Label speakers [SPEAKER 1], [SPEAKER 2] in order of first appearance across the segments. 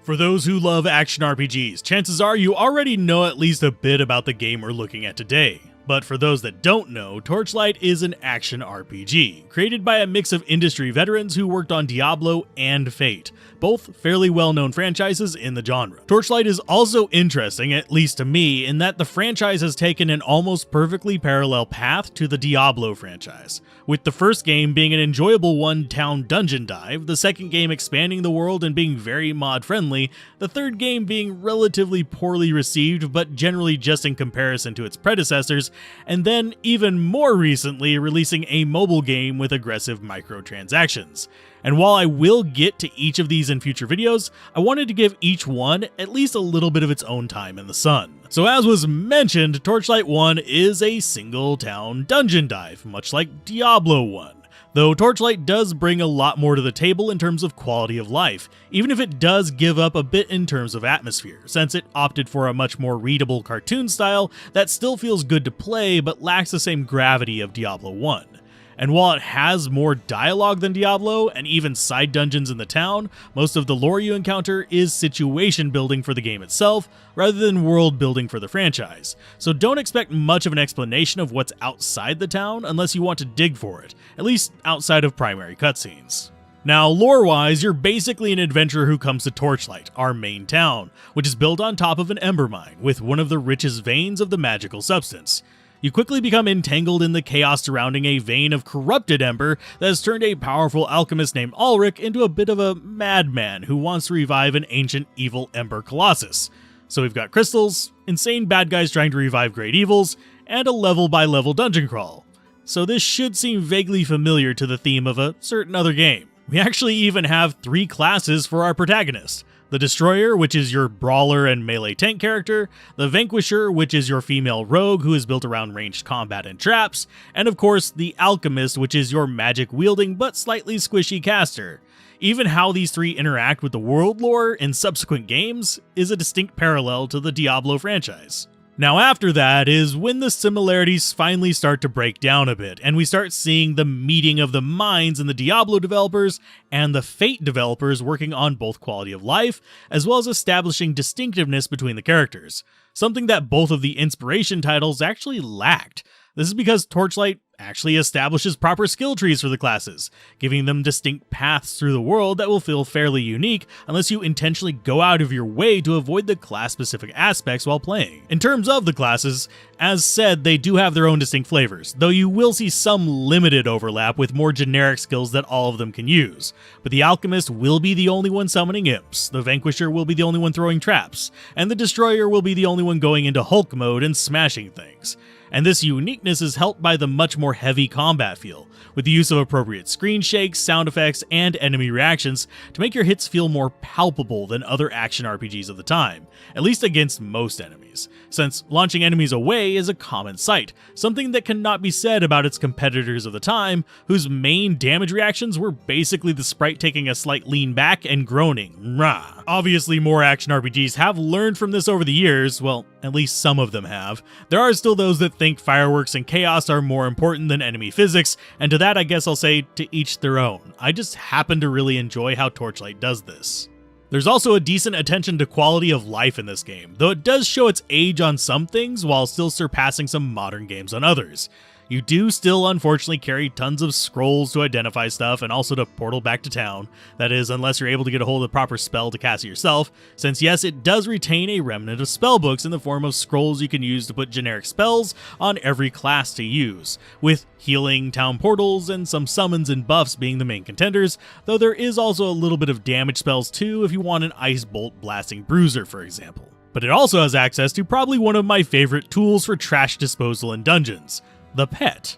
[SPEAKER 1] For those who love action RPGs, chances are you already know at least a bit about the game we're looking at today. But for those that don't know, Torchlight is an action RPG, created by a mix of industry veterans who worked on Diablo and Fate, both fairly well-known franchises in the genre. Torchlight is also interesting, at least to me, in that the franchise has taken an almost perfectly parallel path to the Diablo franchise, with the first game being an enjoyable one-town dungeon dive, the second game expanding the world and being very mod-friendly, the third game being relatively poorly received but generally just in comparison to its predecessors, and then even more recently releasing a mobile game with aggressive microtransactions. And while I will get to each of these in future videos, I wanted to give each one at least a little bit of its own time in the sun. So as was mentioned, Torchlight 1 is a single town dungeon dive, much like Diablo 1. Though Torchlight does bring a lot more to the table in terms of quality of life, even if it does give up a bit in terms of atmosphere, since it opted for a much more readable cartoon style that still feels good to play but lacks the same gravity of Diablo 1. And while it has more dialogue than Diablo, and even side dungeons in the town, most of the lore you encounter is situation building for the game itself, rather than world building for the franchise. So don't expect much of an explanation of what's outside the town unless you want to dig for it, at least outside of primary cutscenes. Now, lore-wise, you're basically an adventurer who comes to Torchlight, our main town, which is built on top of an ember mine, with one of the richest veins of the magical substance. You quickly become entangled in the chaos surrounding a vein of corrupted ember that has turned a powerful alchemist named Ulrich into a bit of a madman who wants to revive an ancient evil ember colossus. So we've got crystals, insane bad guys trying to revive great evils, and a level-by-level dungeon crawl. So this should seem vaguely familiar to the theme of a certain other game. We actually even have 3 classes for our protagonist. The Destroyer, which is your brawler and melee tank character, the Vanquisher, which is your female rogue who is built around ranged combat and traps, and of course the Alchemist, which is your magic-wielding but slightly squishy caster. Even how these 3 interact with the world lore in subsequent games is a distinct parallel to the Diablo franchise. Now after that is when the similarities finally start to break down a bit, and we start seeing the meeting of the minds in the Diablo developers and the Fate developers working on both quality of life, as well as establishing distinctiveness between the characters, something that both of the inspiration titles actually lacked. This is because Torchlight actually establishes proper skill trees for the classes, giving them distinct paths through the world that will feel fairly unique unless you intentionally go out of your way to avoid the class-specific aspects while playing. In terms of the classes, as said, they do have their own distinct flavors, though you will see some limited overlap with more generic skills that all of them can use. But the Alchemist will be the only one summoning imps, the Vanquisher will be the only one throwing traps, and the Destroyer will be the only one going into Hulk mode and smashing things. And this uniqueness is helped by the much more heavy combat feel, with the use of appropriate screen shakes, sound effects, and enemy reactions to make your hits feel more palpable than other action RPGs of the time, at least against most enemies, since launching enemies away is a common sight, something that cannot be said about its competitors of the time, whose main damage reactions were basically the sprite taking a slight lean back and groaning, rah. Obviously, more action RPGs have learned from this over the years, well, at least some of them have. There are still those that think fireworks and chaos are more important than enemy physics, and to that I guess I'll say to each their own. I just happen to really enjoy how Torchlight does this. There's also a decent attention to quality of life in this game, though it does show its age on some things while still surpassing some modern games on others. You do still unfortunately carry tons of scrolls to identify stuff and also to portal back to town. That is, unless you're able to get a hold of the proper spell to cast it yourself, since yes, it does retain a remnant of spellbooks in the form of scrolls you can use to put generic spells on every class to use, with healing, town portals, and some summons and buffs being the main contenders, though there is also a little bit of damage spells too if you want an Ice Bolt Blasting Bruiser, for example. But it also has access to probably one of my favorite tools for trash disposal in dungeons: the pet.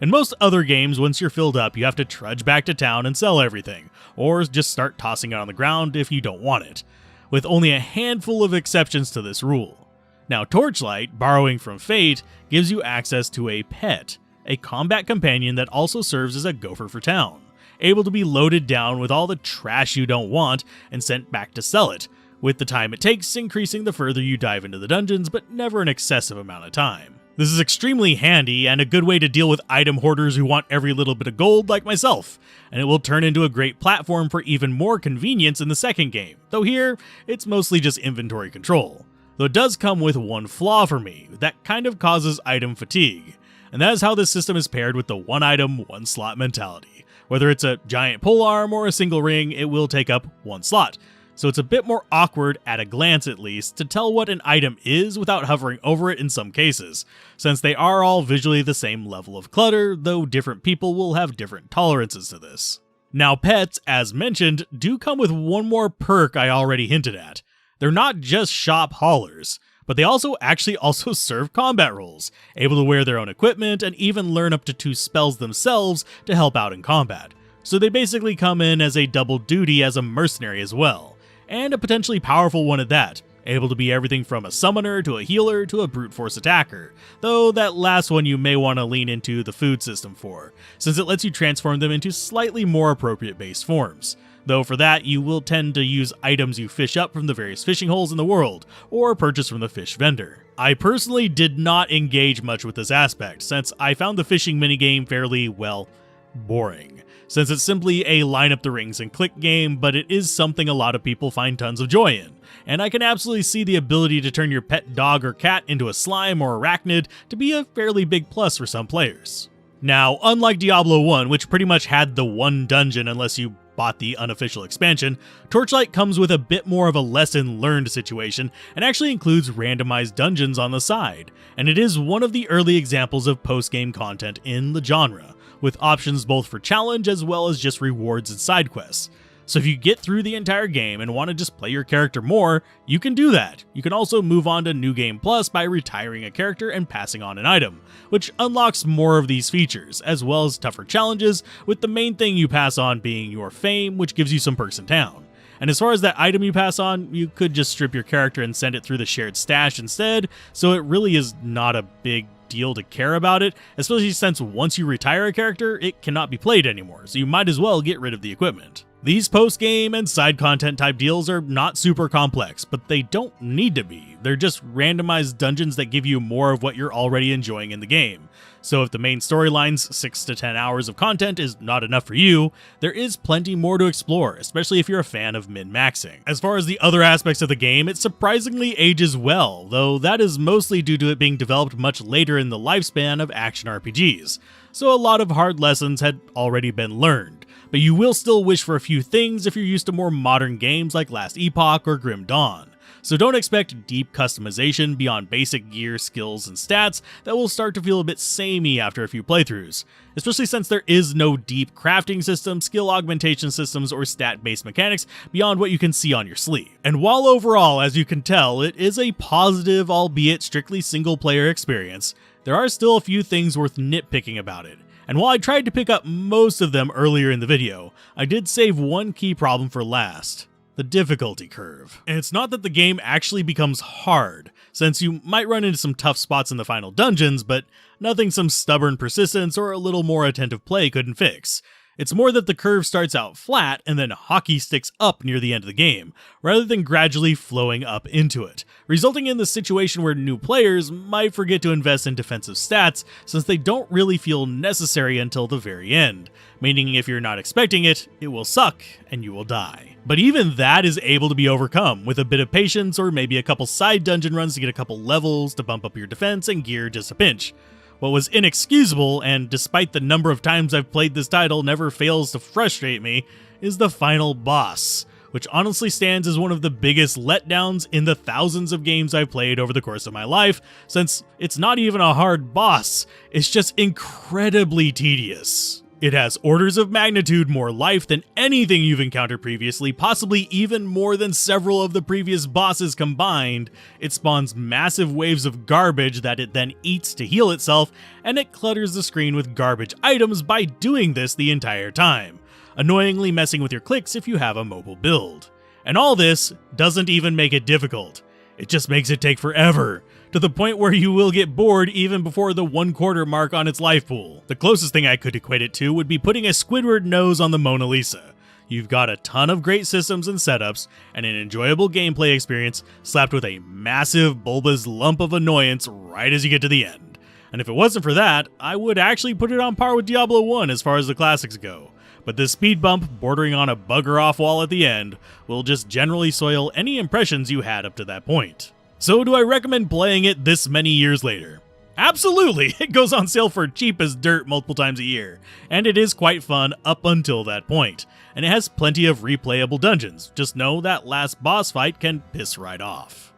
[SPEAKER 1] In most other games, once you're filled up, you have to trudge back to town and sell everything, or just start tossing it on the ground if you don't want it, with only a handful of exceptions to this rule. Now Torchlight, borrowing from Fate, gives you access to a pet, a combat companion that also serves as a gopher for town, able to be loaded down with all the trash you don't want and sent back to sell it, with the time it takes increasing the further you dive into the dungeons, but never an excessive amount of time. This is extremely handy and a good way to deal with item hoarders who want every little bit of gold like myself, and it will turn into a great platform for even more convenience in the second game, though here, it's mostly just inventory control. Though it does come with one flaw for me, that kind of causes item fatigue, and that is how this system is paired with the one item, one slot mentality. Whether it's a giant polearm or a single ring, it will take up one slot. So it's a bit more awkward, at a glance at least, to tell what an item is without hovering over it in some cases, since they are all visually the same level of clutter, though different people will have different tolerances to this. Now pets, as mentioned, do come with one more perk I already hinted at. They're not just shop haulers, but they also serve combat roles, able to wear their own equipment and even learn up to 2 spells themselves to help out in combat. So they basically come in as a double duty as a mercenary as well, and a potentially powerful one at that, able to be everything from a summoner to a healer to a brute force attacker, though that last one you may want to lean into the food system for, since it lets you transform them into slightly more appropriate base forms. Though for that, you will tend to use items you fish up from the various fishing holes in the world, or purchase from the fish vendor. I personally did not engage much with this aspect, since I found the fishing minigame fairly, well, boring. Since it's simply a line up the rings and click game, but it is something a lot of people find tons of joy in. And I can absolutely see the ability to turn your pet dog or cat into a slime or arachnid to be a fairly big plus for some players. Now, unlike Diablo 1, which pretty much had the one dungeon unless you bought the unofficial expansion, Torchlight comes with a bit more of a lesson learned situation and actually includes randomized dungeons on the side, and it is one of the early examples of post-game content in the genre, with options both for challenge as well as just rewards and side quests. So if you get through the entire game and want to just play your character more, you can do that. You can also move on to New Game Plus by retiring a character and passing on an item, which unlocks more of these features, as well as tougher challenges, with the main thing you pass on being your fame, which gives you some perks in town. And as far as that item you pass on, you could just strip your character and send it through the shared stash instead, so it really is not a big deal to care about it, especially since once you retire a character, it cannot be played anymore, so you might as well get rid of the equipment. These post-game and side content type deals are not super complex, but they don't need to be. They're just randomized dungeons that give you more of what you're already enjoying in the game. So if the main storyline's 6 to 10 hours of content is not enough for you, there is plenty more to explore, especially if you're a fan of min-maxing. As far as the other aspects of the game, it surprisingly ages well, though that is mostly due to it being developed much later in the lifespan of action RPGs. So a lot of hard lessons had already been learned. But you will still wish for a few things if you're used to more modern games like Last Epoch or Grim Dawn. So don't expect deep customization beyond basic gear, skills, and stats that will start to feel a bit samey after a few playthroughs, especially since there is no deep crafting system, skill augmentation systems, or stat-based mechanics beyond what you can see on your sleeve. And while overall, as you can tell, it is a positive, albeit strictly single-player experience, there are still a few things worth nitpicking about it. And while I tried to pick up most of them earlier in the video, I did save one key problem for last: the difficulty curve. And it's not that the game actually becomes hard, since you might run into some tough spots in the final dungeons, but nothing some stubborn persistence or a little more attentive play couldn't fix. It's more that the curve starts out flat and then hockey sticks up near the end of the game, rather than gradually flowing up into it, resulting in the situation where new players might forget to invest in defensive stats since they don't really feel necessary until the very end, meaning if you're not expecting it, it will suck and you will die. But even that is able to be overcome with a bit of patience or maybe a couple side dungeon runs to get a couple levels to bump up your defense and gear just a pinch. What was inexcusable, and despite the number of times I've played this title never fails to frustrate me, is the final boss, which honestly stands as one of the biggest letdowns in the thousands of games I've played over the course of my life, since it's not even a hard boss, it's just incredibly tedious. It has orders of magnitude more life than anything you've encountered previously, possibly even more than several of the previous bosses combined. It spawns massive waves of garbage that it then eats to heal itself, and it clutters the screen with garbage items by doing this the entire time, annoyingly messing with your clicks if you have a mobile build. And all this doesn't even make it difficult. It just makes it take forever, to the point where you will get bored even before the 1/4 mark on its life pool. The closest thing I could equate it to would be putting a Squidward nose on the Mona Lisa. You've got a ton of great systems and setups, and an enjoyable gameplay experience slapped with a massive bulbous lump of annoyance right as you get to the end. And if it wasn't for that, I would actually put it on par with Diablo 1 as far as the classics go. But this speed bump, bordering on a bugger off wall at the end, will just generally soil any impressions you had up to that point. So do I recommend playing it this many years later? Absolutely! It goes on sale for cheap as dirt multiple times a year, and it is quite fun up until that point, and it has plenty of replayable dungeons. Just know that last boss fight can piss right off.